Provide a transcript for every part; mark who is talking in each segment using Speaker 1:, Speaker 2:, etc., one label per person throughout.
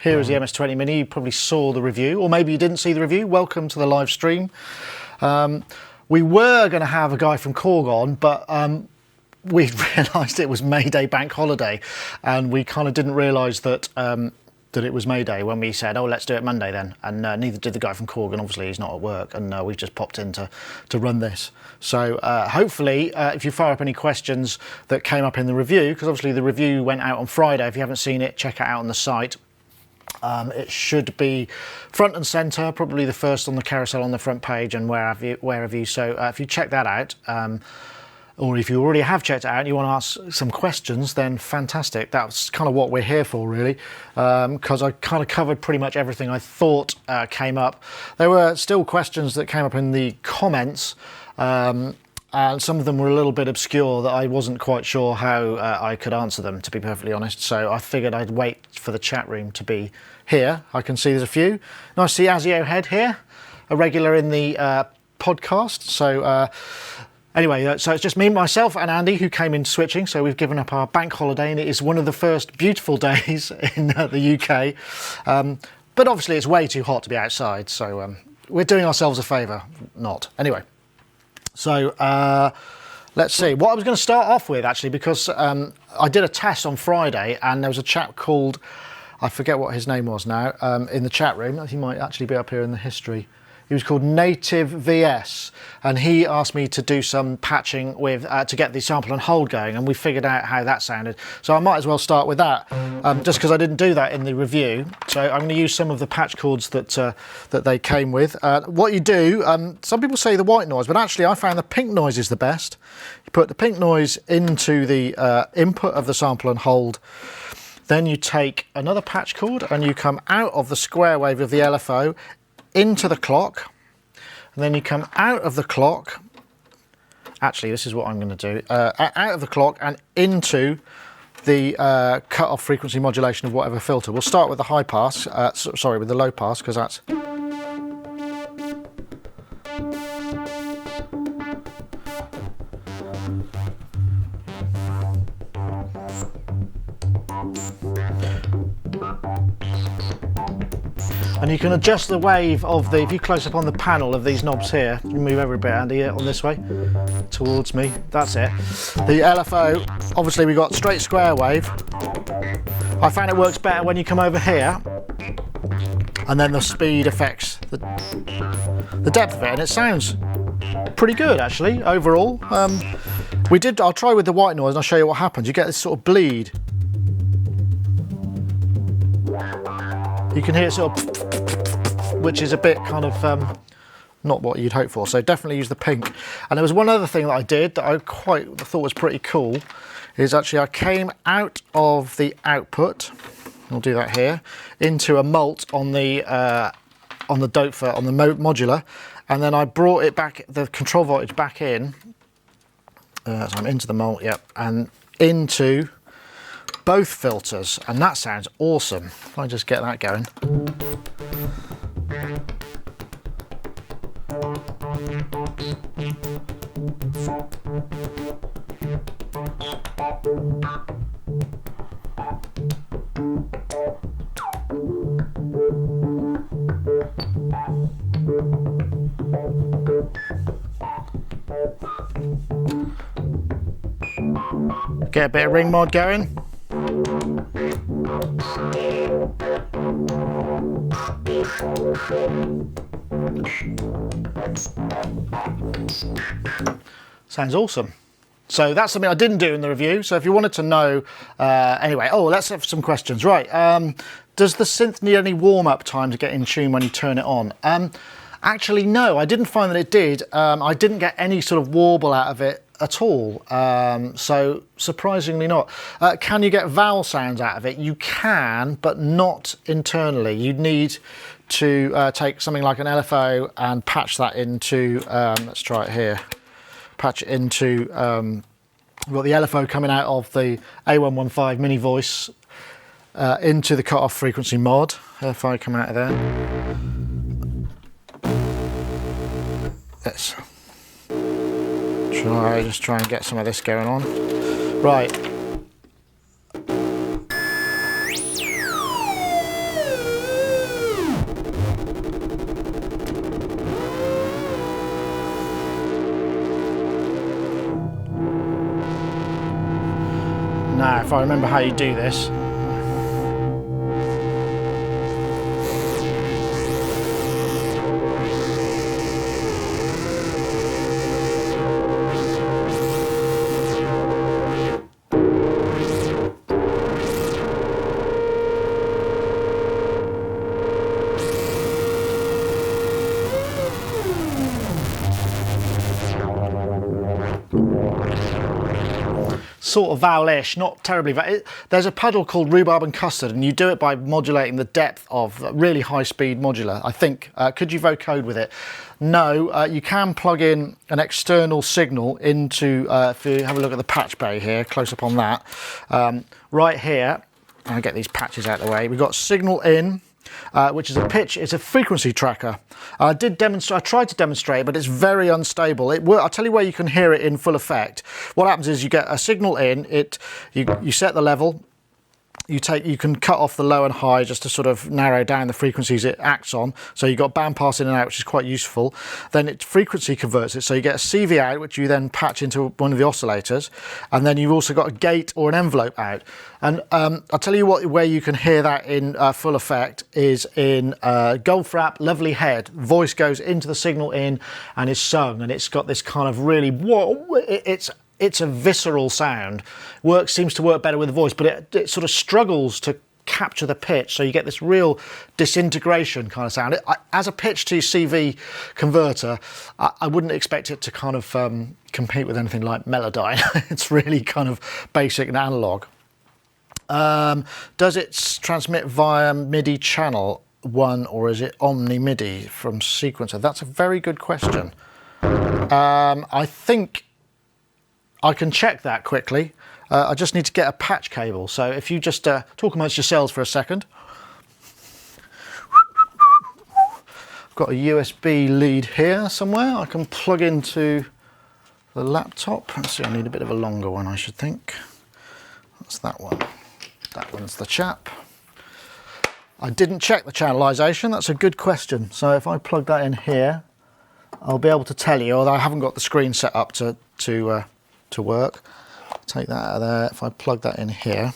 Speaker 1: Here is the MS20 Mini. You probably saw the review, or maybe you didn't see the review. Welcome to the live stream. We were going to have a guy from Korg on, but we realised it was May Day bank holiday, and we kind of didn't realise that that it was May Day when we said, oh, let's do it Monday then. And neither did the guy from Korg, and obviously he's not at work, and we've just popped in to run this. So hopefully, if you fire up any questions that came up in the review, because obviously the review went out on Friday. If you haven't seen it, check it out on the site. It should be front and centre, probably the first on the carousel on the front page and wherever you. So if you check that out, or if you already have checked it out and you want to ask some questions, then fantastic. That's kind of what we're here for, really, because I kind of covered pretty much everything I thought came up. There were still questions that came up in the comments, and some of them were a little bit obscure that I wasn't quite sure how I could answer them, to be perfectly honest. So I figured I'd wait for the chat room to be here. I can see there's a few. Nice to see Azio Head here, a regular in the podcast. So anyway, so it's just me, myself and Andy who came in switching. So we've given up our bank holiday, and it is one of the first beautiful days in the UK. But obviously it's way too hot to be outside. So we're doing ourselves a favour, not. Anyway. So let's see what I was going to start off with, actually, because I did a test on Friday, and there was a chap called, I forget what his name was now, in the chat room. He might actually be up here in the history. He was called Native VS, and he asked me to do some patching with to get the sample and hold going, and we figured out how that sounded. So I might as well start with that, just because I didn't do that in the review. So I'm going to use some of the patch cords that that they came with. What you do, some people say the white noise, but actually I found the pink noise is the best. You put the pink noise into the input of the sample and hold. Then you take another patch cord and you come out of the square wave of the LFO into the clock, and then you come out of the clock. Actually, this is what I'm going to do. Out of the clock and into the cut-off frequency modulation of whatever filter. We'll start with the high pass, sorry, with the low pass, because that's... And you can adjust the wave of the, if you close up on the panel of these knobs here, you move every bit, Andy, on this way, towards me, that's it. The LFO, obviously we got straight square wave. I found it works better when you come over here, and then the speed affects the depth of it, and it sounds pretty good, actually, overall. I'll try with the white noise and I'll show you what happens. You get this sort of bleed. You can hear it sort of, which is a bit kind of not what you'd hope for. So definitely use the pink. And there was one other thing that I did that I thought was pretty cool, is actually I came out of the output, I'll do that here, into a mult on the dope on the modular, and then I brought it back, the control voltage back in. So I'm into the mult, yep, and into both filters, and that sounds awesome. If I just get that going. Get a bit of ring mod going. Sounds awesome. So that's something I didn't do in the review. So if you wanted to know, anyway, let's have some questions. Right, does the synth need any warm-up time to get in tune when you turn it on? Actually, no, I didn't find that it did. I didn't get any sort of warble out of it at all, so surprisingly not. Can you get vowel sounds out of it? You can, but not internally. You'd need to take something like an LFO and patch that into, let's try it here, patch it into, we've got the LFO coming out of the A115 Mini voice into the cut-off frequency mod. LFO coming out of there. Let's just try and get some of this going on. Right. I remember how you do this. Sort of vowel-ish, not terribly there's a pedal called rhubarb and custard, and you do it by modulating the depth of really high-speed modular, I think. Could you vocode with it? No, you can plug in an external signal into, if you have a look at the patch bay here, close up on that, right here, I'll get these patches out of the way, we've got signal in, which is a pitch, it's a frequency tracker. I tried to demonstrate, but it's very unstable. I'll tell you where you can hear it in full effect. What happens is you get a signal in, you set the level, you can cut off the low and high just to sort of narrow down the frequencies it acts on. So you've got bandpass in and out, which is quite useful. Then it frequency converts it, so you get a CV out, which you then patch into one of the oscillators, and then you've also got a gate or an envelope out. And I'll tell you where you can hear that in full effect is in Goldfrapp, Lovely Head. Voice goes into the signal in and is sung, and it's got this kind of really, whoa, it's a visceral sound. Seems to work better with the voice, but it sort of struggles to capture the pitch, so you get this real disintegration kind of sound. As a pitch to CV converter, I wouldn't expect it to kind of compete with anything like Melodyne. It's really kind of basic and analog. Does it transmit via MIDI channel 1 or is it Omni MIDI from sequencer? That's a very good question. I think I can check that quickly. I just need to get a patch cable. So if you just talk amongst yourselves for a second. I've got a USB lead here somewhere. I can plug into the laptop. Let's see, I need a bit of a longer one, I should think. That's that one. That one's the chap. I didn't check the channelization. That's a good question. So if I plug that in here, I'll be able to tell you, although I haven't got the screen set up to work. Take that out of there. If I plug that in here,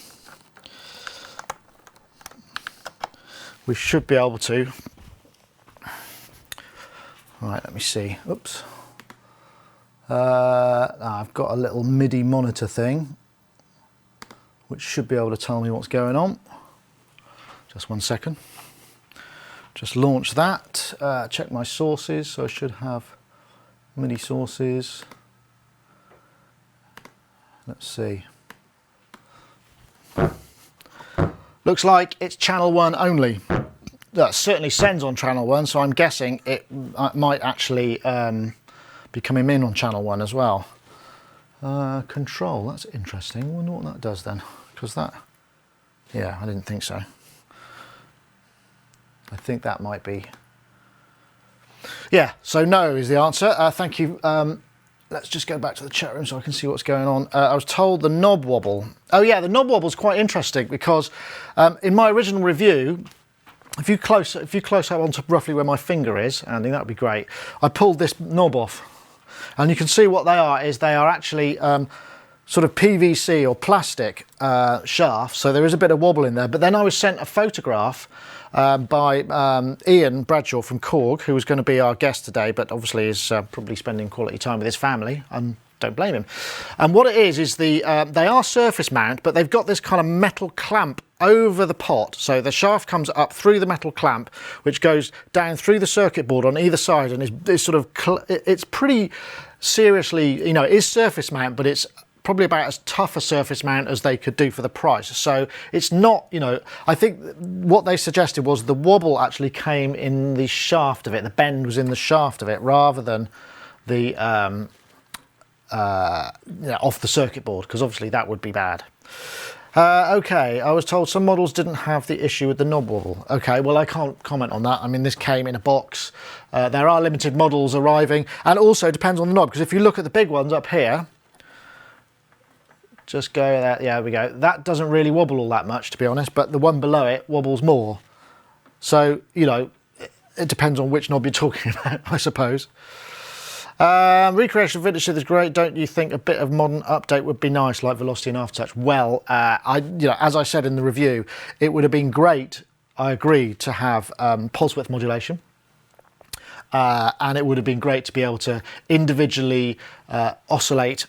Speaker 1: we should be able to. Right, let me see. Oops. I've got a little MIDI monitor thing, which should be able to tell me what's going on. Just one second. Just launch that. Check my sources. So I should have MIDI sources. Let's see. Looks like it's channel 1 only. That certainly sends on channel 1, so I'm guessing it might actually be coming in on channel 1 as well. Control, that's interesting. I wonder what that does then. Because that, yeah, I didn't think so. I think that might be. Yeah, so no is the answer. Thank you. Let's just go back to the chat room so I can see what's going on. I was told the knob wobble. Oh yeah, the knob wobble is quite interesting because in my original review, if you close up onto roughly where my finger is, Andy, that would be great. I pulled this knob off, and you can see what they are. They are actually sort of PVC or plastic shafts, so there is a bit of wobble in there. But then I was sent a photograph by Ian Bradshaw from Korg, who was going to be our guest today, but obviously is probably spending quality time with his family, and don't blame him. And what it is they are surface mount, but they've got this kind of metal clamp over the pot. So the shaft comes up through the metal clamp, which goes down through the circuit board on either side, and is sort of, it's pretty seriously, you know, it is surface mount, but it's probably about as tough a surface mount as they could do for the price. So it's not, you know, I think what they suggested was the wobble actually came in the shaft of it, the bend was in the shaft of it rather than the off the circuit board, because obviously that would be bad. Okay, I was told some models didn't have the issue with the knob wobble. Okay, well I can't comment on that. I mean, this came in a box. There are limited models arriving, and also it depends on the knob, because if you look at the big ones up here, just go there, yeah, there we go. That doesn't really wobble all that much, to be honest, but the one below it wobbles more. So, you know, it depends on which knob you're talking about, I suppose. Recreation of vintage is great. Don't you think a bit of modern update would be nice, like velocity and aftertouch? Well, as I said in the review, it would have been great. I agree to have pulse width modulation, and it would have been great to be able to individually oscillate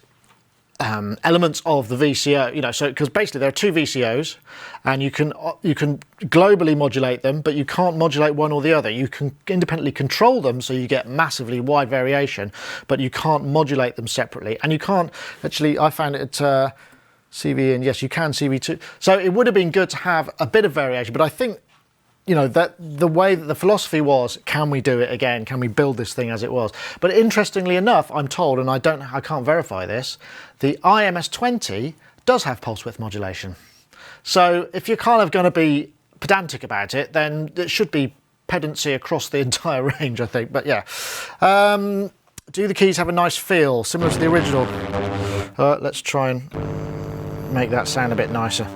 Speaker 1: elements of the VCO, so because basically there are two VCOs, and you can globally modulate them, but you can't modulate one or the other. You can independently control them, so you get massively wide variation, but you can't modulate them separately. And you can't actually. I found it at CV in. Yes, you can CV2. So it would have been good to have a bit of variation, but I think, that the way that the philosophy was, can we do it again? Can we build this thing as it was? But interestingly enough, I'm told, and I can't verify this, the MS20 does have pulse width modulation. So if you're kind of going to be pedantic about it, then it should be pedancy across the entire range, I think. But yeah. Do the keys have a nice feel, similar to the original? Let's try and make that sound a bit nicer.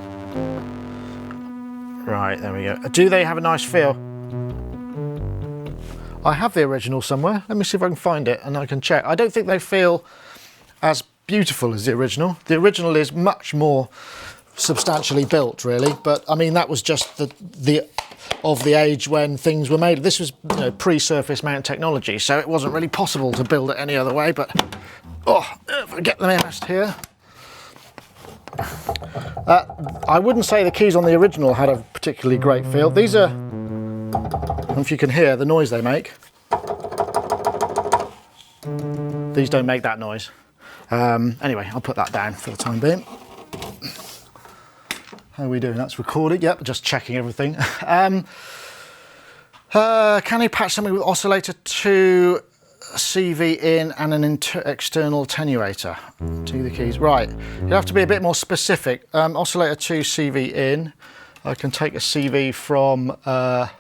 Speaker 1: Right, there we go. Do they have a nice feel? I have the original somewhere. Let me see if I can find it and I can check. I don't think they feel as beautiful as the original. The original is much more substantially built, really. But I mean, that was just the age when things were made. This was pre-surface mount technology, so it wasn't really possible to build it any other way. But if I get them out here. I wouldn't say the keys on the original had a particularly great feel. These are, I don't know if you can hear the noise they make. These don't make that noise. Anyway, I'll put that down for the time being. How are we doing? That's recorded. Yep, just checking everything. Can you patch something with oscillator to CV in and an external attenuator to the keys? Right, you have to be a bit more specific. Oscillator to CV in. I can take a CV from the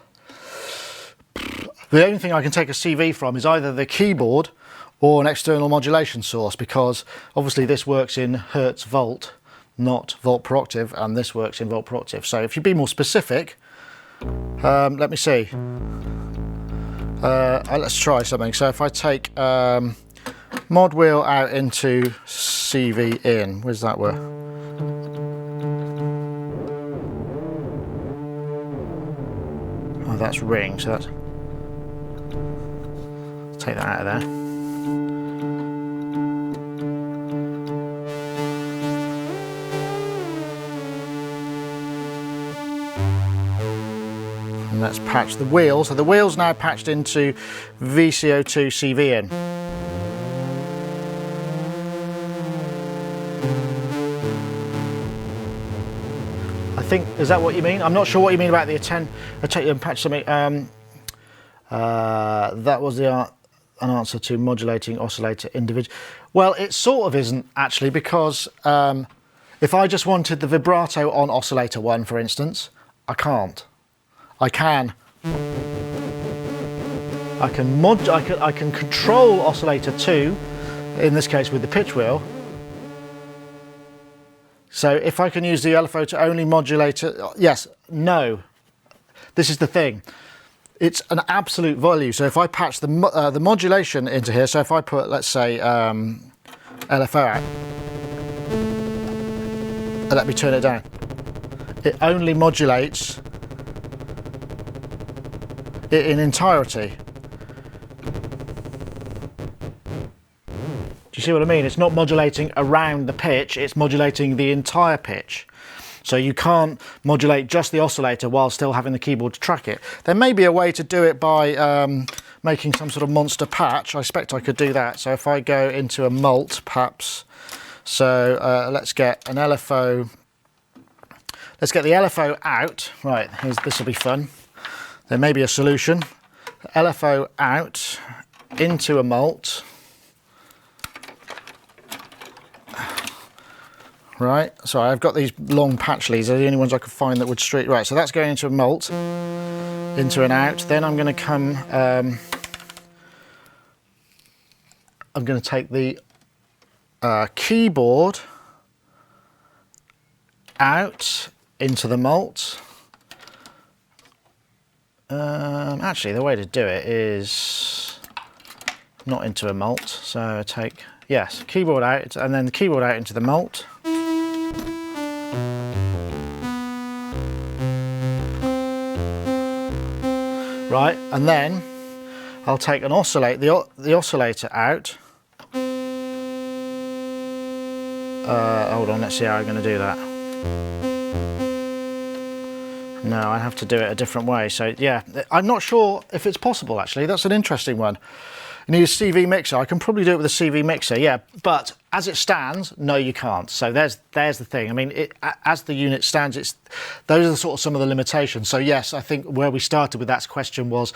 Speaker 1: only thing I can take a CV from is either the keyboard or an external modulation source, because obviously this works in Hertz volt, not volt per octave, and this works in volt per octave. So if you be more specific, let me see. Let's try something. So if I take mod wheel out into CV in, where's that work? Oh, that's ring, so that's... Let's take that out of there. And let's patch the wheel. So the wheel's now patched into VCO2 CV in. I think, is that what you mean? I'm not sure what you mean about the patch something. That was an answer to modulating oscillator individual. Well, it sort of isn't actually, because if I just wanted the vibrato on oscillator 1, for instance, I can't. I can control oscillator 2, in this case with the pitch wheel. So if I can use the LFO to only modulate it, yes, no. This is the thing. It's an absolute value. So if I patch the modulation into here, so if I put, let's say, LFO out, and let me turn it down, it only modulates it in entirety. Do you see what I mean? It's not modulating around the pitch, it's modulating the entire pitch. So you can't modulate just the oscillator while still having the keyboard to track it. There may be a way to do it by making some sort of monster patch. I expect I could do that. So if I go into a mult, perhaps, so let's get an LFO. Let's get the LFO out. Right, this will be fun. There may be a solution. LFO out into a mult. Right, so I've got these long patch leads. They're the only ones I could find that would street. Right, so that's going into a mult, into and out. Then I'm going to come. I'm going to take the keyboard out into the mult. Actually, the way to do it is not into a mult. So I take, yes, keyboard out and then the keyboard out into the mult. Right, and then I'll take an the oscillator out. Hold on, let's see how I'm going to do that. No, I have to do it a different way. So yeah, I'm not sure if it's possible actually. That's an interesting one. You need a CV mixer. I can probably do it with a CV mixer, yeah. But as it stands, no, you can't. So there's the thing. I mean, as the unit stands, those are the sort of some of the limitations. So yes, I think where we started with that question was,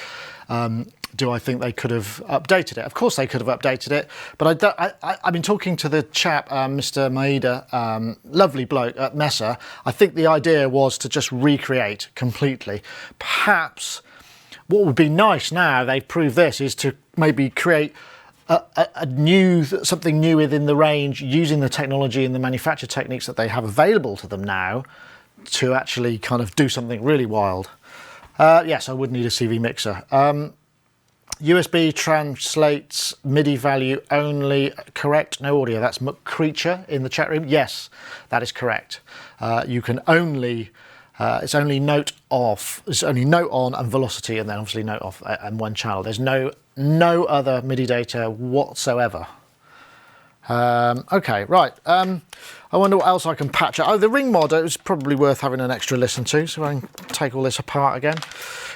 Speaker 1: do I think they could have updated it? Of course they could have updated it, but I've been talking to the chap, Mr. Maeda, lovely bloke at Mesa. I think the idea was to just recreate completely. Perhaps what would be nice now they've proved this is to maybe create something new within the range using the technology and the manufacture techniques that they have available to them now to actually kind of do something really wild. Yes, I would need a CV mixer. USB translates MIDI value only, correct? No audio. That's McCreature in the chat room. Yes, that is correct. You can only, it's only note off, it's only note on and velocity, and then obviously note off and one channel. There's no other MIDI data whatsoever. Okay, right. I wonder what else I can patch out. Oh, the ring mod is probably worth having an extra listen to, so I can take all this apart again.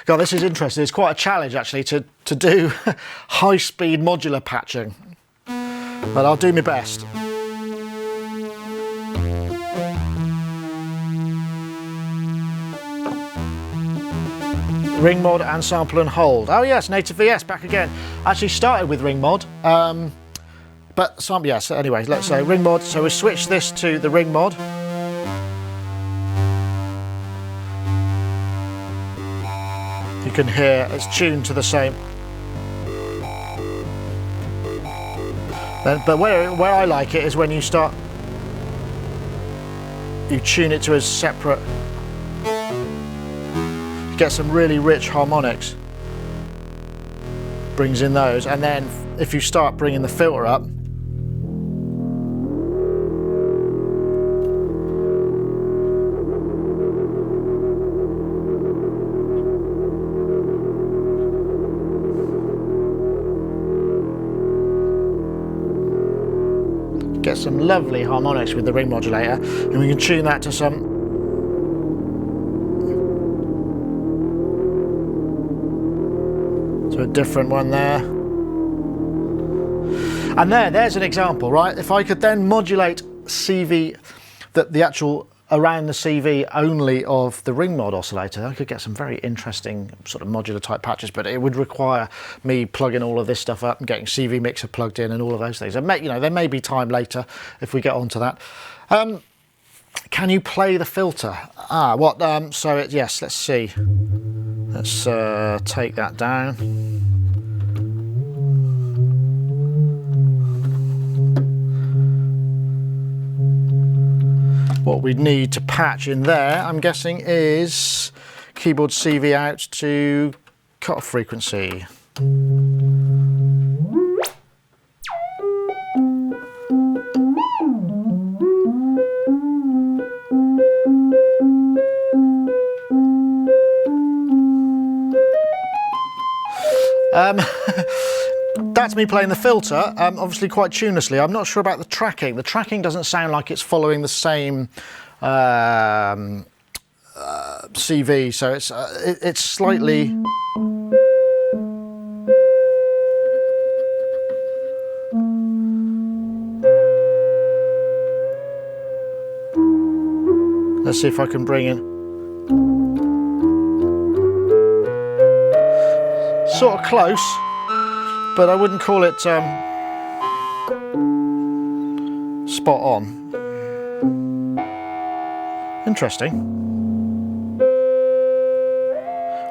Speaker 1: God, this is interesting. It's quite a challenge actually to do high-speed modular patching, but I'll do my best. Ring mod and sample and hold. Oh yes, native VS back again. Actually started with ring mod. But some, yes, anyway, let's say ring mod. So we switch this to the ring mod. You can hear it's tuned to the same. But where I like it is when you tune it to a separate, you get some really rich harmonics. Brings in those, and then if you start bringing the filter up, get some lovely harmonics with the ring modulator, and we can tune that to some a different one there. And there's an example, right? If I could then modulate CV, the actual around the CV only of the ring mod oscillator, I could get some very interesting sort of modular type patches, but it would require me plugging all of this stuff up and getting CV mixer plugged in and all of those things. And there may be time later if we get onto that. Can you play the filter? Yes, let's see. Let's take that down. What we need to patch in there, I'm guessing, is keyboard CV out to cutoff frequency. That's me playing the filter, obviously quite tunelessly. I'm not sure about the tracking. The tracking doesn't sound like it's following the same CV, so it's slightly... Let's see if I can bring in... Sort of close, but I wouldn't call it spot on. Interesting.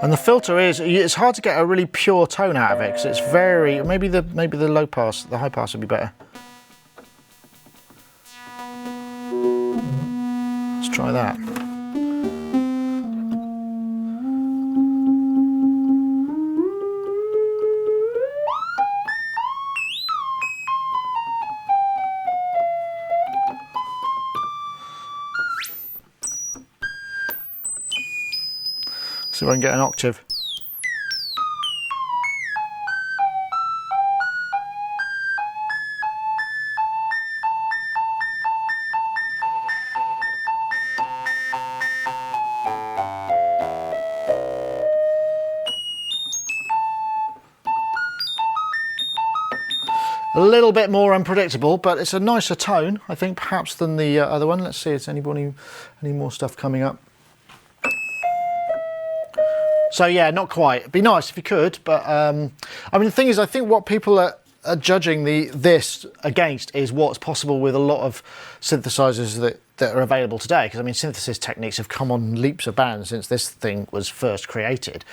Speaker 1: And the filter it's hard to get a really pure tone out of it because it's very, maybe the low pass, the high pass would be better. Let's try that. See if I can get an octave. A little bit more unpredictable, but it's a nicer tone, I think, perhaps than the other one. Let's see, is any more stuff coming up? So yeah, not quite. It'd be nice if you could, but I mean, the thing is, I think what people are judging this against is what's possible with a lot of synthesizers that are available today. Because I mean, synthesis techniques have come on leaps and bounds since this thing was first created.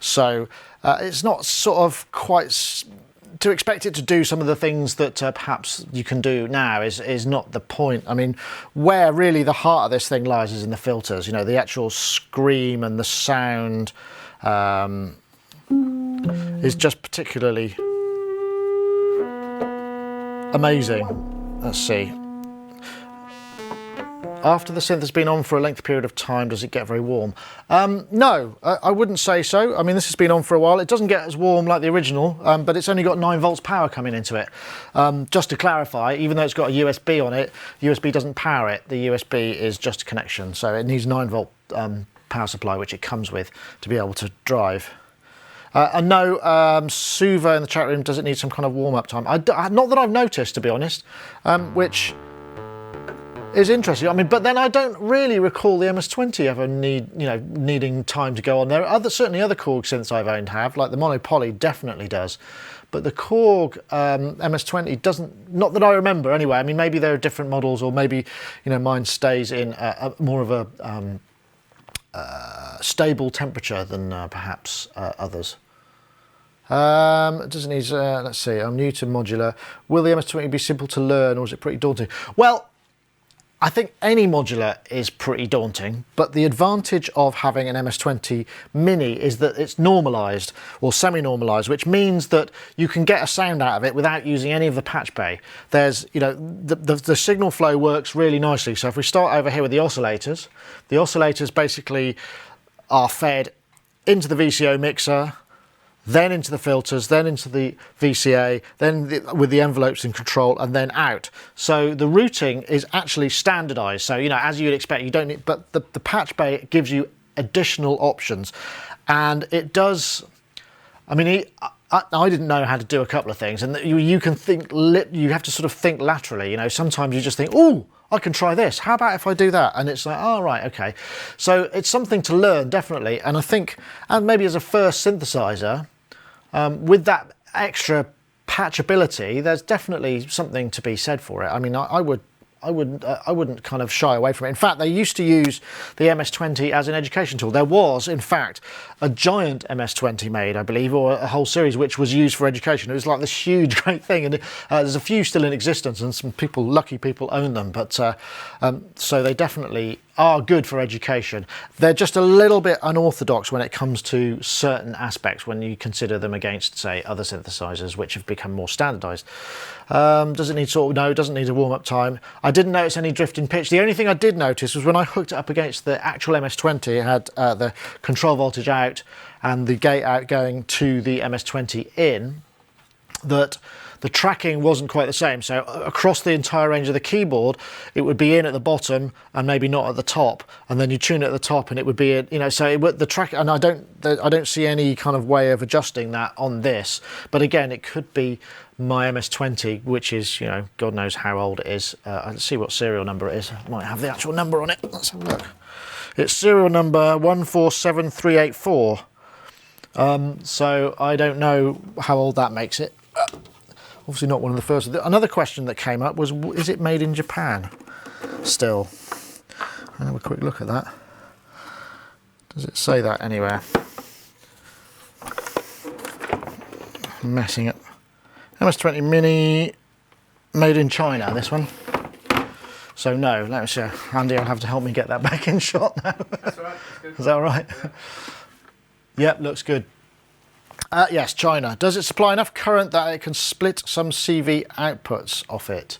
Speaker 1: So it's not sort of quite. To expect it to do some of the things that perhaps you can do now is not the point. I mean, where really the heart of this thing lies is in the filters. You know, the actual scream and the sound is just particularly amazing. Let's see. After the synth has been on for a lengthy period of time, does it get very warm? No, I wouldn't say so. I mean, this has been on for a while. It doesn't get as warm like the original, but it's only got 9 volts power coming into it. Just to clarify, even though it's got a USB on it, USB doesn't power it. The USB is just a connection, so it needs 9 volt power supply, which it comes with to be able to drive. And no, Suva in the chat room, does it need some kind of warm-up time? Not that I've noticed, to be honest, which is interesting. I mean, but then I don't really recall the MS20 ever needing time to go on. There are certainly other Korg synths I've owned have, like the Mono Poly definitely does, but the Korg MS20 doesn't. Not that I remember, anyway. I mean, maybe there are different models, or maybe mine stays in more of a stable temperature than perhaps others. It doesn't need. Let's see. I'm new to modular. Will the MS20 be simple to learn, or is it pretty daunting? Well, I think any modular is pretty daunting, but the advantage of having an MS20 Mini is that it's normalised or semi-normalised, which means that you can get a sound out of it without using any of the patch bay. There's, the signal flow works really nicely. So if we start over here with the oscillators basically are fed into the VCO mixer, then into the filters, then into the VCA, then with the envelopes in control, and then out. So the routing is actually standardized. So, as you'd expect, you don't need, but the patch bay gives you additional options. And it does, I mean, I didn't know how to do a couple of things, and you can think, you have to sort of think laterally. Sometimes you just think, oh, I can try this. How about if I do that? And it's like, oh, right, okay. So it's something to learn, definitely. And I think, and maybe as a first synthesizer, with that extra patchability, there's definitely something to be said for it. I mean, I wouldn't kind of shy away from it. In fact, they used to use the MS20 as an education tool. There was, in fact, a giant MS20 made, I believe, or a whole series which was used for education. It was like this huge, great thing, and there's a few still in existence, and some lucky people own them. But so they definitely are good for education. They're just a little bit unorthodox when it comes to certain aspects when you consider them against, say, other synthesizers which have become more standardized. Does it need no, it doesn't need a warm-up time. I didn't notice any drift in pitch. The only thing I did notice was when I hooked it up against the actual MS20, it had the control voltage out and the gate out going to the MS20 in, that the tracking wasn't quite the same. So across the entire range of the keyboard, it would be in at the bottom and maybe not at the top, and then you tune it at the top and it would be in, so it would, the track, and I don't see any kind of way of adjusting that on this. But again, it could be my MS20, which is, God knows how old it is. Let's see what serial number it is. I might have the actual number on it. Let's have a look. It's serial number 147384. So I don't know how old that makes it. Obviously not one of the first. Another question that came up was, is it made in Japan still? I'll have a quick look at that. Does it say that anywhere? I'm messing up. MS20 Mini, made in China, this one. So no, let me see. Andy will have to help me get that back in shot now. That's all right. That's good. Is that all right? Yeah. Yep, looks good. Yes, China. Does it supply enough current that it can split some CV outputs off it?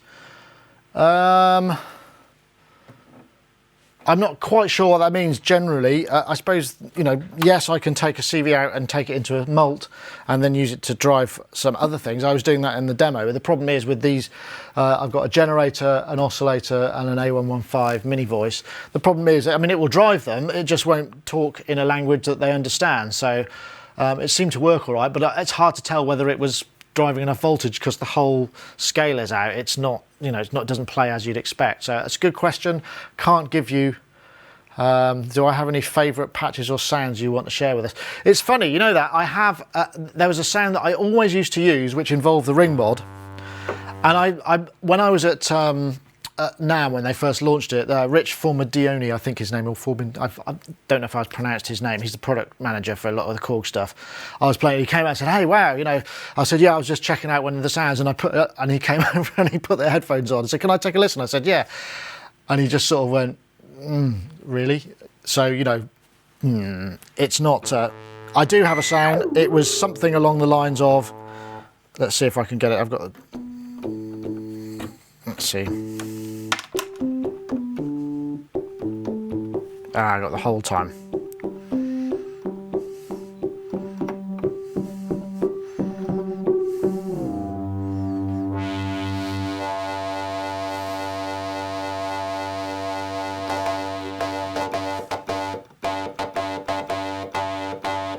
Speaker 1: I'm not quite sure what that means generally. I suppose, you know, yes, I can take a CV out and take it into a mult and then use it to drive some other things. I was doing that in the demo. But the problem is with these, I've got a generator, an oscillator and an A115 mini voice. The problem is, I mean, it will drive them. It just won't talk in a language that they understand. So it seemed to work all right, but it's hard to tell whether it was driving enough voltage because the whole scale is out. It's not, you know, it doesn't play as you'd expect. So it's a good question. Can't give you, do I have any favourite patches or sounds you want to share with us? It's funny, you know that I have, there was a sound that I always used to use which involved the ring mod. And when I was at NAMM, when they first launched it, Rich Formadioni, I think his name, or Forbin, I don't know if I've pronounced his name. He's the product manager for a lot of the Korg stuff. I was playing, he came out and said, "Hey, wow, you know," I said, "Yeah, I was just checking out one of the sounds," and and he came over and he put the headphones on and said, "Can I take a listen?" I said, "Yeah," and he just sort of went, "Really?" So, you know, it's not. I do have a sound. It was something along the lines of. Let's see if I can get it. I've got. Let's see. I got the whole time.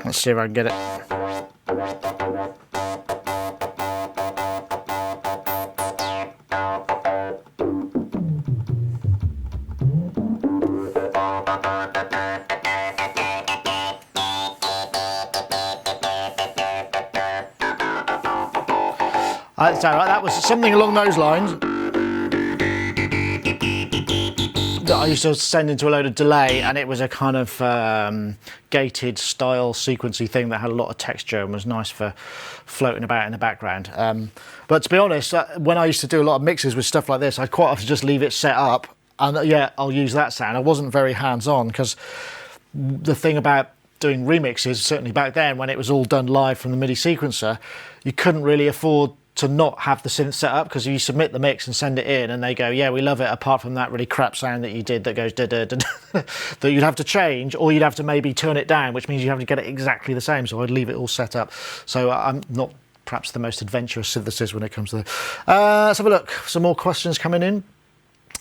Speaker 1: Let's see if I can get it. So that was something along those lines that I used to send into a load of delay, and it was a kind of gated style sequency thing that had a lot of texture and was nice for floating about in the background. But to be honest, when I used to do a lot of mixes with stuff like this, I'd quite often just leave it set up and yeah, I'll use that sound. I wasn't very hands-on because the thing about doing remixes, certainly back then when it was all done live from the MIDI sequencer, you couldn't really afford to not have the synth set up, because you submit the mix and send it in and they go, "Yeah, we love it, apart from that really crap sound that you did that goes da da da," that you'd have to change, or you'd have to maybe turn it down, which means you have to get it exactly the same. So I'd leave it all set up. So I'm not perhaps the most adventurous synthesist when it comes to that. Let's have a look. Some more questions coming in.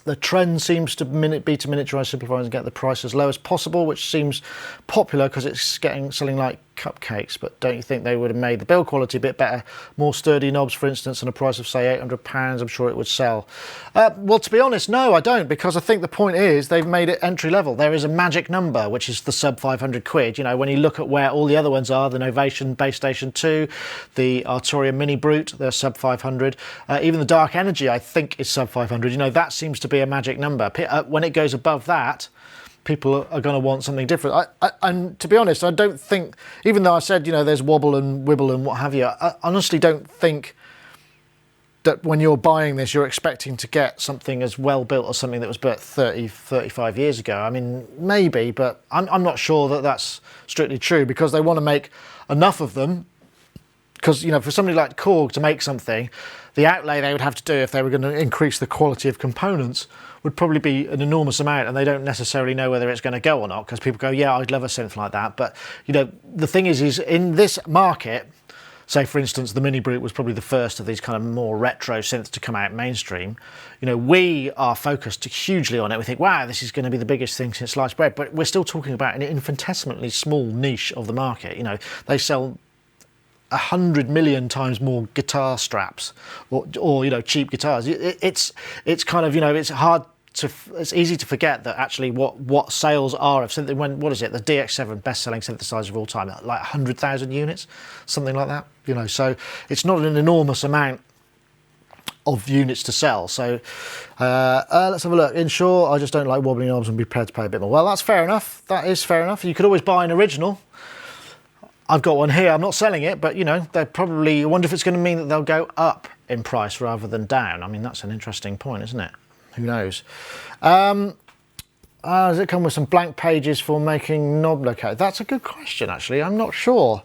Speaker 1: The trend seems to be to miniaturize, simplify and get the price as low as possible, which seems popular because it's selling like cupcakes. But don't you think they would have made the build quality a bit better? More sturdy knobs, for instance, and a price of say £800, I'm sure it would sell. Well, to be honest, no, I don't, because I think the point is they've made it entry level. There is a magic number, which is the sub 500 quid. You know, when you look at where all the other ones are, the Novation Base Station 2, the Arturia Mini Brute, they're sub 500. Even the Dark Energy, I think, is sub 500. You know, that seems to be a magic number. When it goes above that, people are going to want something different. And to be honest, I don't think, even though I said, you know, there's wobble and wibble and what have you, I honestly don't think that when you're buying this, you're expecting to get something as well built as something that was built 30, 35 years ago. I mean, maybe, but I'm not sure that that's strictly true, because they want to make enough of them. Because, you know, for somebody like Korg to make something, the outlay they would have to do if they were going to increase the quality of components would probably be an enormous amount, and they don't necessarily know whether it's going to go or not, because people go, "Yeah, I'd love a synth like that." But, you know, the thing is in this market, say for instance the Mini Brute was probably the first of these kind of more retro synths to come out mainstream. You know, we are focused hugely on it. We think, wow, this is going to be the biggest thing since sliced bread, but we're still talking about an infinitesimally small niche of the market. You know, they sell 100 million times more guitar straps or you know, cheap guitars. It's kind of, you know, it's easy to forget that actually what sales are of something when, what is it, the DX7 best-selling synthesizer of all time, like 100,000 units, something like that, you know. So it's not an enormous amount of units to sell. So let's have a look. In short, I just don't like wobbly knobs and be prepared to pay a bit more. Well, that's fair enough. That is fair enough. You could always buy an original. I've got one here. I'm not selling it, but, you know, they're probably, I wonder if it's going to mean that they'll go up in price rather than down. I mean, that's an interesting point, isn't it? Who knows? Does it come with some blank pages for making knob locate? That's a good question, actually. I'm not sure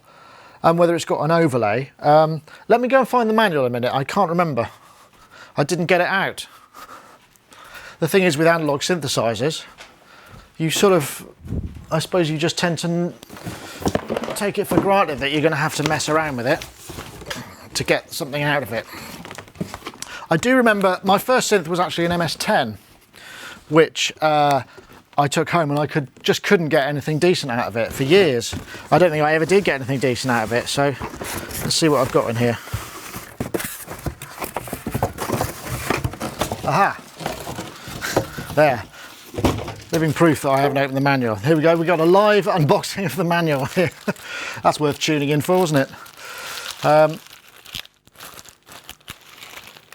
Speaker 1: whether it's got an overlay. Let me go and find the manual in a minute. I can't remember. I didn't get it out. The thing is with analog synthesizers, you sort of, I suppose you just tend to take it for granted that you're going to have to mess around with it to get something out of it. I do remember my first synth was actually an MS10, which I took home, and I just couldn't get anything decent out of it for years. I don't think I ever did get anything decent out of it, so let's see what I've got in here. Aha! There. Living proof that I haven't opened the manual. Here we go, we got a live unboxing of the manual here. That's worth tuning in for, wasn't it?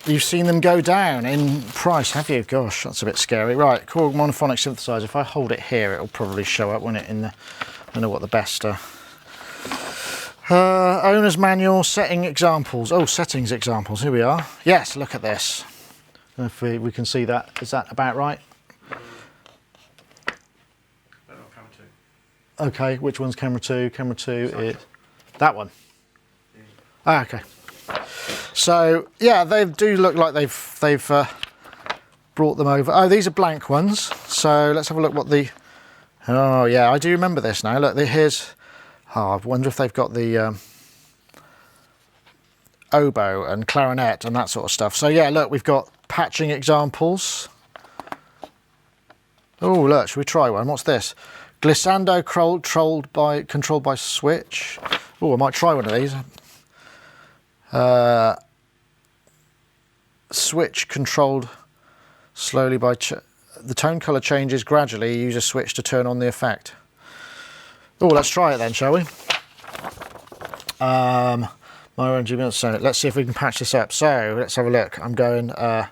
Speaker 1: You've seen them go down in price, have you? Gosh, that's a bit scary. Right, Korg monophonic synthesizer. If I hold it here, it'll probably show up, won't it? In the, I don't know what the best. Owner's manual, setting examples. Oh, settings examples. Here we are. Yes, look at this. If we can see that. Is that about right? Okay, which one's camera 2? Camera 2 is that one. Ah, okay. So yeah, they do look like they've brought them over. Oh, these are blank ones. So let's have a look what the. Oh yeah, I do remember this now. Look, here's. Oh, I wonder if they've got the oboe and clarinet and that sort of stuff. So yeah, look, we've got patching examples. Oh look, should we try one? What's this? Glissando controlled by switch. Oh, I might try one of these. Switch controlled slowly by the tone color changes gradually. You use a switch to turn on the effect. Oh, let's try it then, shall we? My RNG, so let's see if we can patch this up. So let's have a look. I'm going. I'll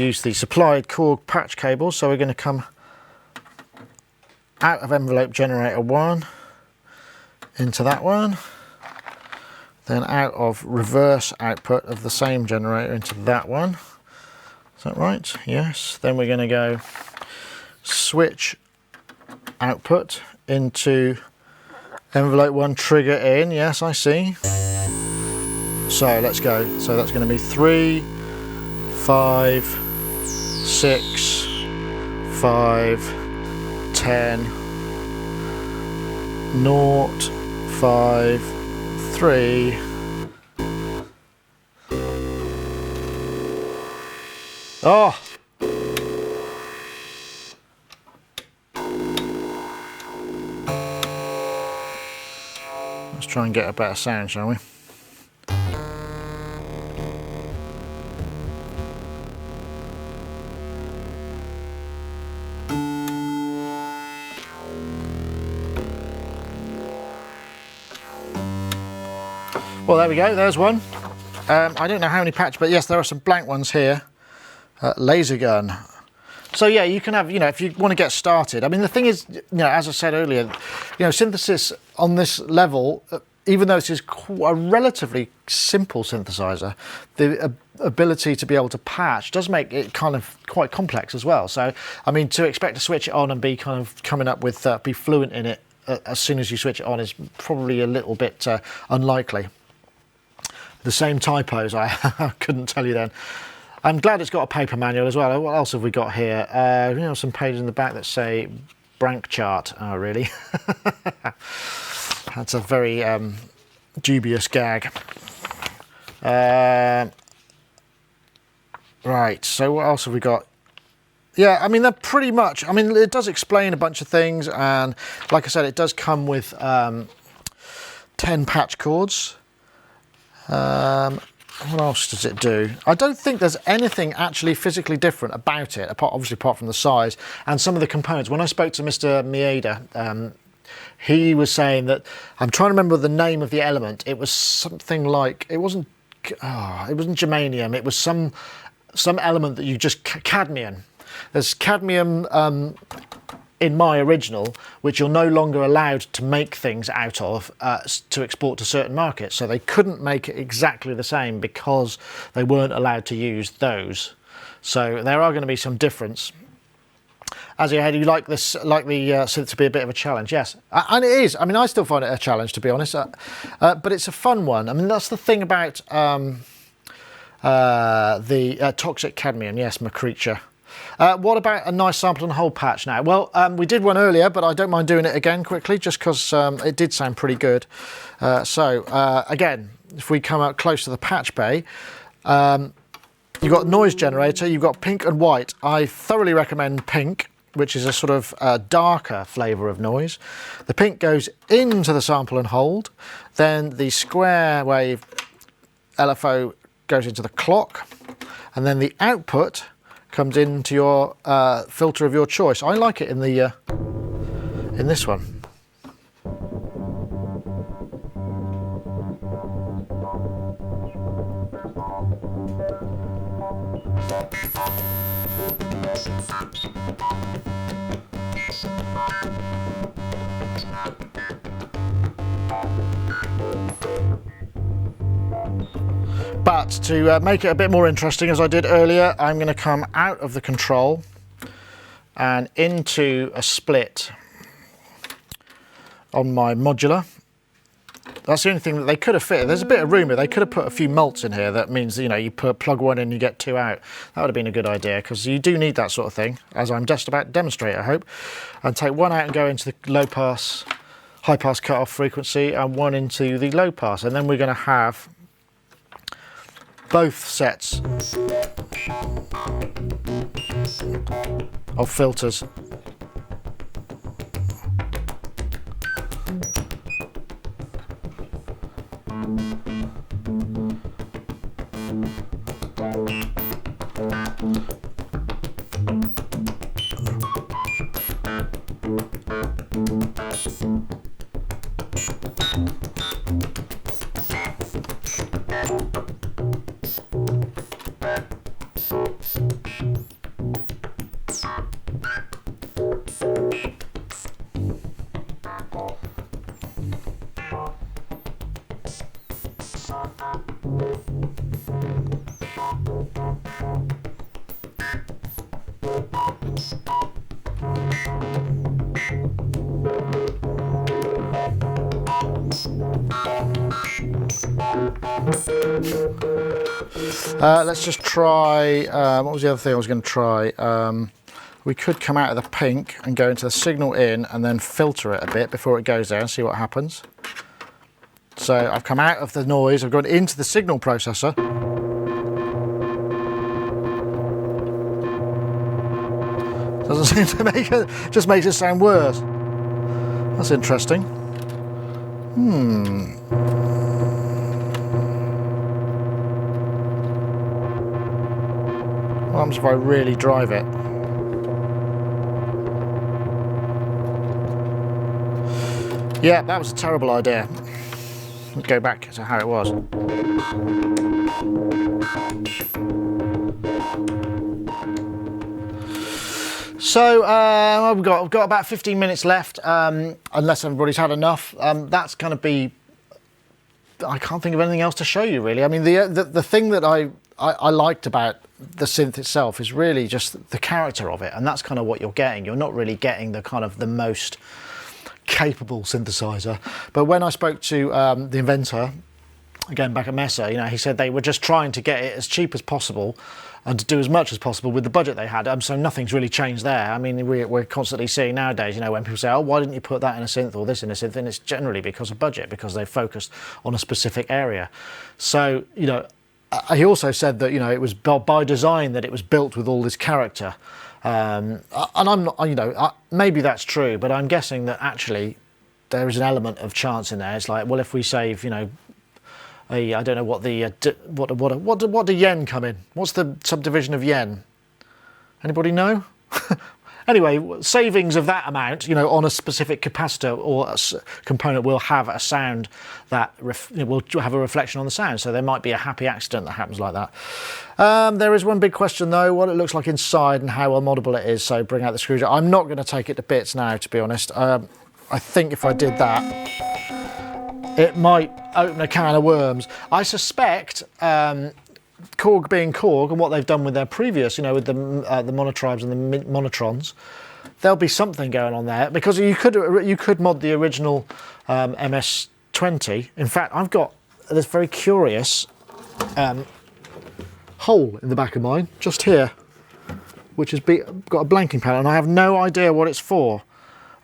Speaker 1: use the supplied Korg patch cable. So we're going to come out of envelope generator 1 into that one, then out of reverse output of the same generator into that one. Is that right? Yes. Then we're going to go switch output into envelope 1, trigger in. Yes, I see. So let's go. So that's going to be 3, 5, 6, 5, 10, 0, 5, 3. Oh! Let's try and get a better sound, shall we? Well, there we go, there's one. I don't know how many patches, but yes, there are some blank ones here. Laser gun. So yeah, you can have, you know, if you want to get started. I mean, the thing is, you know, as I said earlier, you know, synthesis on this level, even though this is a relatively simple synthesizer, the ability to be able to patch does make it kind of quite complex as well. So, I mean, to expect to switch it on and be kind of coming up with, be fluent in it as soon as you switch it on is probably a little bit unlikely. The same typos, I couldn't tell you then. I'm glad it's got a paper manual as well. What else have we got here? You know, some pages in the back that say Brank chart. Oh, really? That's a very dubious gag. Right, so what else have we got? Yeah, I mean, they're pretty much, I mean, it does explain a bunch of things, and like I said, it does come with 10 patch cords. What else does it do? I don't think there's anything actually physically different about it, obviously apart from the size and some of the components. When I spoke to Mr. Mieda, he was saying that, I'm trying to remember the name of the element. It was something like, it wasn't germanium. It was some element that you just, cadmium. There's cadmium in my original, which you're no longer allowed to make things out of to export to certain markets. So they couldn't make it exactly the same because they weren't allowed to use those. So there are going to be some difference. As you had, you like this, like the synth to be a bit of a challenge, yes, and it is. I mean, I still find it a challenge, to be honest, but it's a fun one. I mean, that's the thing about the toxic cadmium. Yes, my creature. What about a nice sample and hold patch now? Well, we did one earlier, but I don't mind doing it again quickly, just because it did sound pretty good. Again, if we come out close to the patch bay, you've got noise generator, you've got pink and white. I thoroughly recommend pink, which is a sort of darker flavour of noise. The pink goes into the sample and hold, then the square wave LFO goes into the clock, and then the output comes into your filter of your choice. I like it in the in this one. But to make it a bit more interesting, as I did earlier, I'm going to come out of the control and into a split on my modular. That's the only thing that they could have fitted. There's a bit of room here. They could have put a few mults in here. That means, you know, you plug one in, you get two out. That would have been a good idea, because you do need that sort of thing, as I'm just about to demonstrate, I hope. And take one out and go into the low pass, high pass cut-off frequency, and one into the low pass. And then we're going to have both sets of filters. Let's just try, what was the other thing I was going to try? We could come out of the pink and go into the signal in and then filter it a bit before it goes there and see what happens. So I've come out of the noise, I've gone into the signal processor. Doesn't seem to make it, just makes it sound worse. That's interesting. What happens if I really drive it? Yeah, that was a terrible idea. Let's go back to how it was. So we've got about 15 minutes left, unless everybody's had enough. That's going to be, I can't think of anything else to show you really. I mean, the thing that I liked about the synth itself is really just the character of it, and that's kind of what you're getting. You're not really getting the kind of the most capable synthesizer. But when I spoke to the inventor, again back at Mesa, you know, he said they were just trying to get it as cheap as possible and to do as much as possible with the budget they had. So nothing's really changed there. I mean, we're constantly seeing nowadays, you know, when people say, oh, why didn't you put that in a synth or this in a synth? And it's generally because of budget, because they've focused on a specific area. So, you know, he also said that, you know, it was by design that it was built with all this character. And I'm not, you know, maybe that's true, but I'm guessing that actually there is an element of chance in there. It's like, well, if we save, you know, I don't know what the what do yen come in? What's the subdivision of yen? Anybody know? Anyway, savings of that amount, you know, on a specific capacitor or a component will have a sound that will have a reflection on the sound. So there might be a happy accident that happens like that. There is one big question though, what it looks like inside and how well moddable it is. So bring out the screwdriver. I'm not going to take it to bits now, to be honest. I think if I did that, it might open a can of worms. I suspect Korg being Korg and what they've done with their previous, you know, with the monotribes and the monotrons, there'll be something going on there, because you could mod the original MS20. In fact, I've got this very curious hole in the back of mine, just here. which has got a blanking panel, and I have no idea what it's for.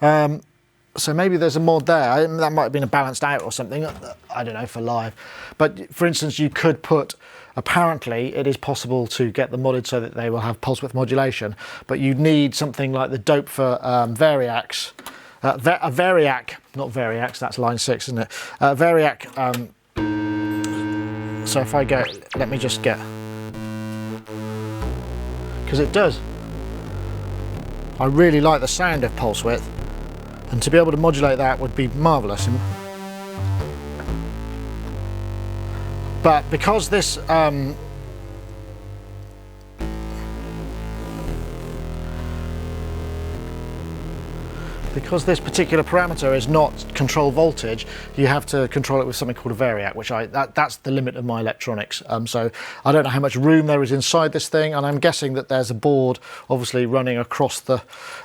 Speaker 1: So maybe there's a mod there. That might have been a balanced out or something. I don't know, for live. But for instance, you could put, apparently it is possible to get them modded so that they will have pulse width modulation, but you need something like the dope for variacs. A variac, not variacs, that's line 6, isn't it? Variac, so if I go, let me just get, because it does. I really like the sound of pulse width, and to be able to modulate that would be marvellous. But because this particular parameter is not control voltage, you have to control it with something called a variac, which that's the limit of my electronics. So I don't know how much room there is inside this thing, and I'm guessing that there's a board obviously running across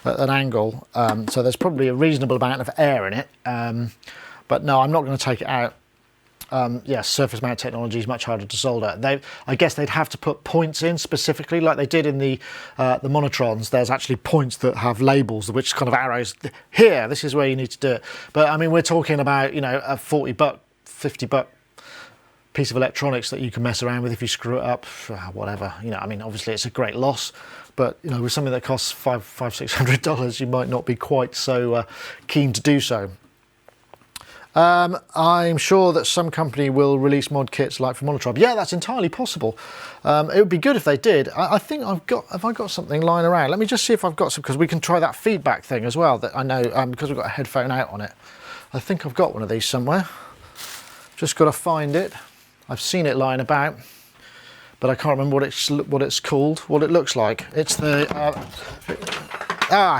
Speaker 1: an angle, so there's probably a reasonable amount of air in it. But no, I'm not going to take it out. Yes, surface mount technology is much harder to solder. I guess they'd have to put points in specifically, like they did in the Monotrons. There's actually points that have labels, which kind of arrows. Here, this is where you need to do it. But I mean, we're talking about, you know, a $40, $50 piece of electronics that you can mess around with if you screw it up, whatever. You know, I mean, obviously it's a great loss, but you know, with something that costs $500-600, you might not be quite so keen to do so. I'm sure that some company will release mod kits like for Monotribe. Yeah, that's entirely possible. It would be good if they did. I think have I got something lying around? Let me just see if I've got some, because we can try that feedback thing as well, that I know, because we've got a headphone out on it. I think I've got one of these somewhere. Just got to find it. I've seen it lying about, but I can't remember what it's called, what it looks like. It's the,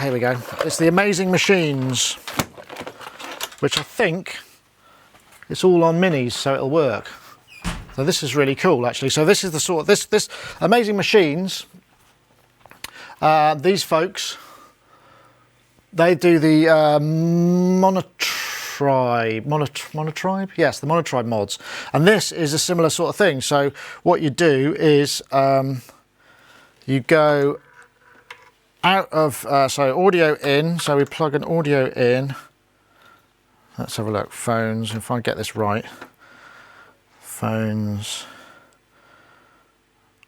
Speaker 1: here we go. It's the Amazing Machines, which I think it's all on minis, so it'll work. So this is really cool, actually. So this is the sort of, this Amazing Machines, these folks, they do the Monotribe? Yes, the Monotribe mods. And this is a similar sort of thing. So what you do is you go out of, so audio in, so we plug an audio in. Let's have a look. Phones, if I get this right. Phones,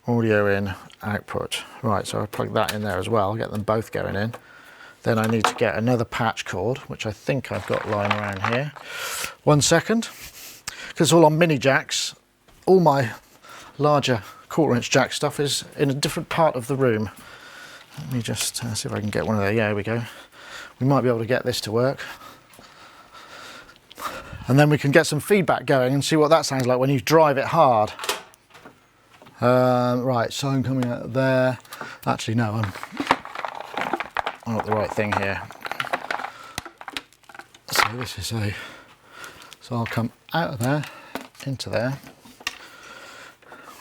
Speaker 1: audio in, output. Right, so I plug that in there as well, get them both going in. Then I need to get another patch cord, which I think I've got lying around here. 1 second, because it's all on mini jacks. All my larger 1/4-inch jack stuff is in a different part of the room. Let me just see if I can get one of there. Yeah, here we go. We might be able to get this to work. And then we can get some feedback going and see what that sounds like when you drive it hard. Right, so I'm coming out there. Actually, no, I'm got the right thing here. So this is so I'll come out of there, into there.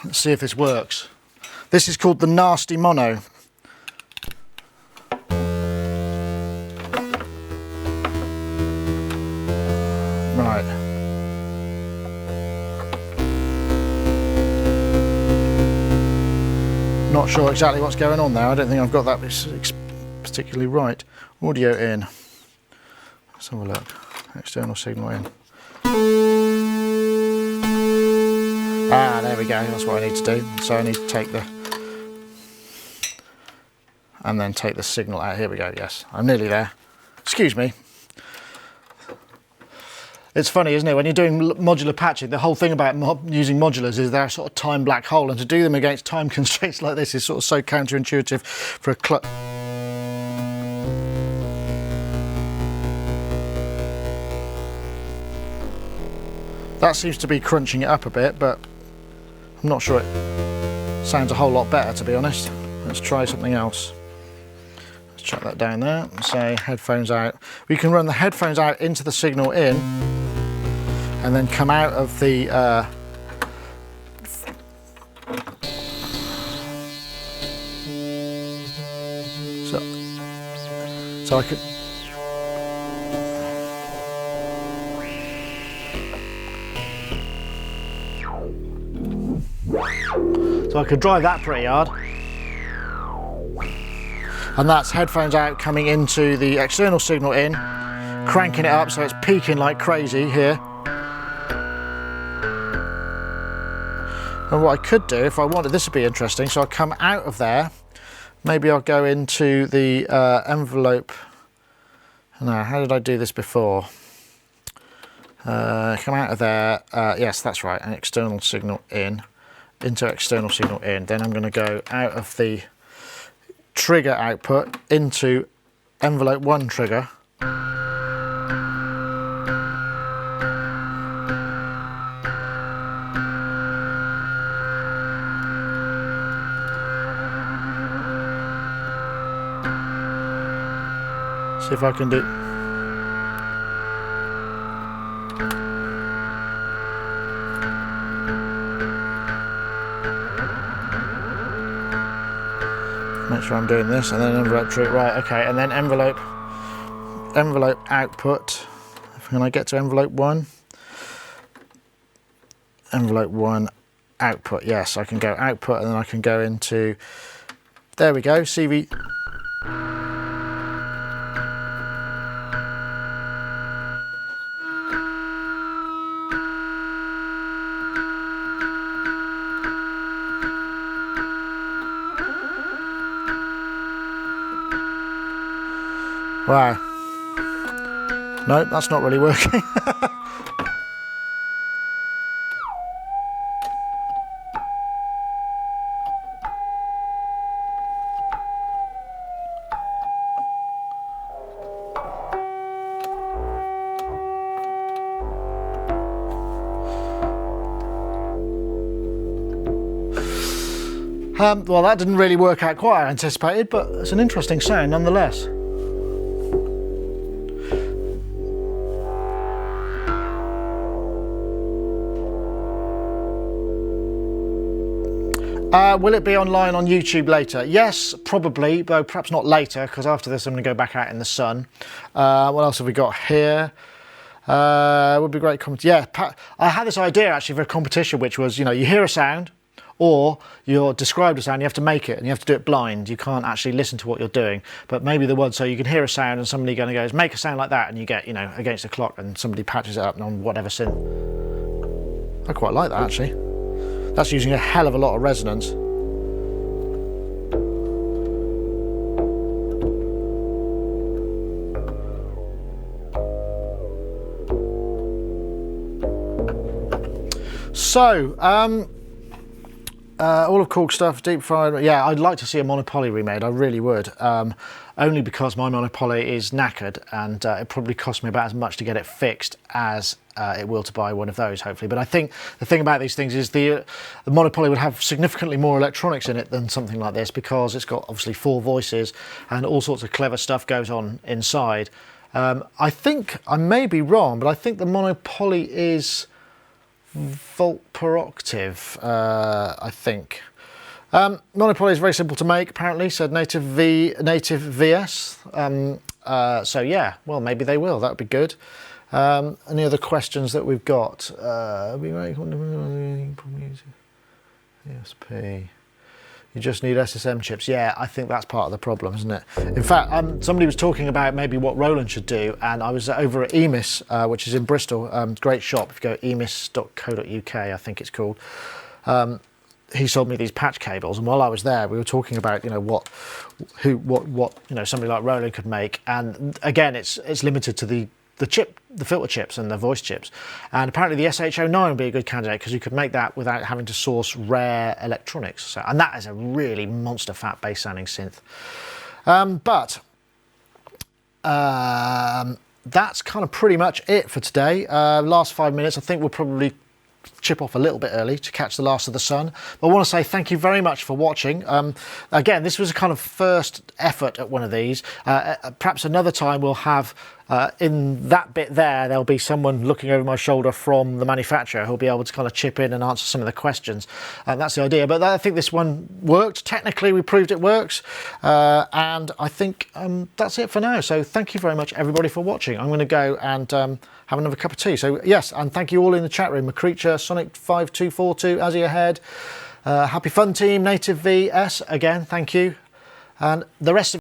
Speaker 1: Let's see if this works. This is called the Nasty Mono. Right. Not sure exactly what's going on there. I don't think I've got that particularly right. Audio in. Let's have a look. External signal in. Ah, there we go. That's what I need to do. So I need to take and then take the signal out. Here we go. Yes, I'm nearly there. Excuse me. It's funny, isn't it, when you're doing modular patching, the whole thing about using modulars is they're a sort of time black hole, and to do them against time constraints like this is sort of so counterintuitive for a That seems to be crunching it up a bit, but I'm not sure it sounds a whole lot better, to be honest. Let's try something else. Let's chuck that down there and say headphones out. We can run the headphones out into the signal in, and then come out of the so I could drive that pretty hard. And that's headphones out coming into the external signal in, cranking it up so it's peaking like crazy here. And what I could do if I wanted, this would be interesting, so I'll come out of there, maybe I'll go into the envelope. Now, how did I do this before? Come out of there, yes, that's right, an external signal in, into external signal in. Then I'm going to go out of the trigger output into envelope 1 trigger. See if I can do. Make sure I'm doing this, and then envelope trigger. Right, okay, and then envelope output. Can I get to envelope 1? Envelope 1 output. Yes, I can go output, and then I can go into. There we go. CV. Wow. No, that's not really working. Well, that didn't really work out quite as anticipated, but it's an interesting sound nonetheless. Will it be online on YouTube later? Yes, probably, though perhaps not later, because after this I'm going to go back out in the sun. What else have we got here? Would be great comment. Yeah, I had this idea actually for a competition, which was, you know, you hear a sound, or you're described a sound, you have to make it, and you have to do it blind. You can't actually listen to what you're doing, but maybe the word, so you can hear a sound and somebody going to go, make a sound like that, and you get, you know, against the clock, and somebody patches it up on whatever synth. I quite like that actually. That's using a hell of a lot of resonance. So, all of Korg stuff, deep fried. Yeah, I'd like to see a monopoly remade. I really would. Only because my monopoly is knackered, and it probably cost me about as much to get it fixed as it will to buy one of those, hopefully. But I think the thing about these things is the monopoly would have significantly more electronics in it than something like this, because it's got obviously 4 voices and all sorts of clever stuff goes on inside. I think I may be wrong, but I think the monopoly is volt per octave, I think. Monopoly is very simple to make, apparently, said native VS. So yeah, well, maybe they will. That would be good. Any other questions that we've got? ESP. You just need SSM chips. Yeah, I think that's part of the problem, isn't it? In fact, somebody was talking about maybe what Roland should do, and I was over at EMIS, which is in Bristol. Great shop. If you go emis.co.uk, I think it's called. He sold me these patch cables, and while I was there, we were talking about, you know, what you know, somebody like Roland could make. And again, it's limited to the filter chips and the voice chips. And apparently the SH09 would be a good candidate, because you could make that without having to source rare electronics. So, and that is a really monster fat bass sounding synth. That's kind of pretty much it for today. Last 5 minutes, I think we'll probably chip off a little bit early to catch the last of the sun. But I want to say thank you very much for watching. Again, this was a kind of first effort at one of these. Perhaps another time we'll have in that bit there'll be someone looking over my shoulder from the manufacturer who'll be able to kind of chip in and answer some of the questions. That's the idea. But I think this one worked. Technically, we proved it works. And I think that's it for now. So thank you very much, everybody, for watching. I'm going to go and have another cup of tea. So yes, and thank you all in the chat room. McCreature, Sonic5242, Azzy Ahead, Happy Fun Team, Native VS, again, thank you. And the rest of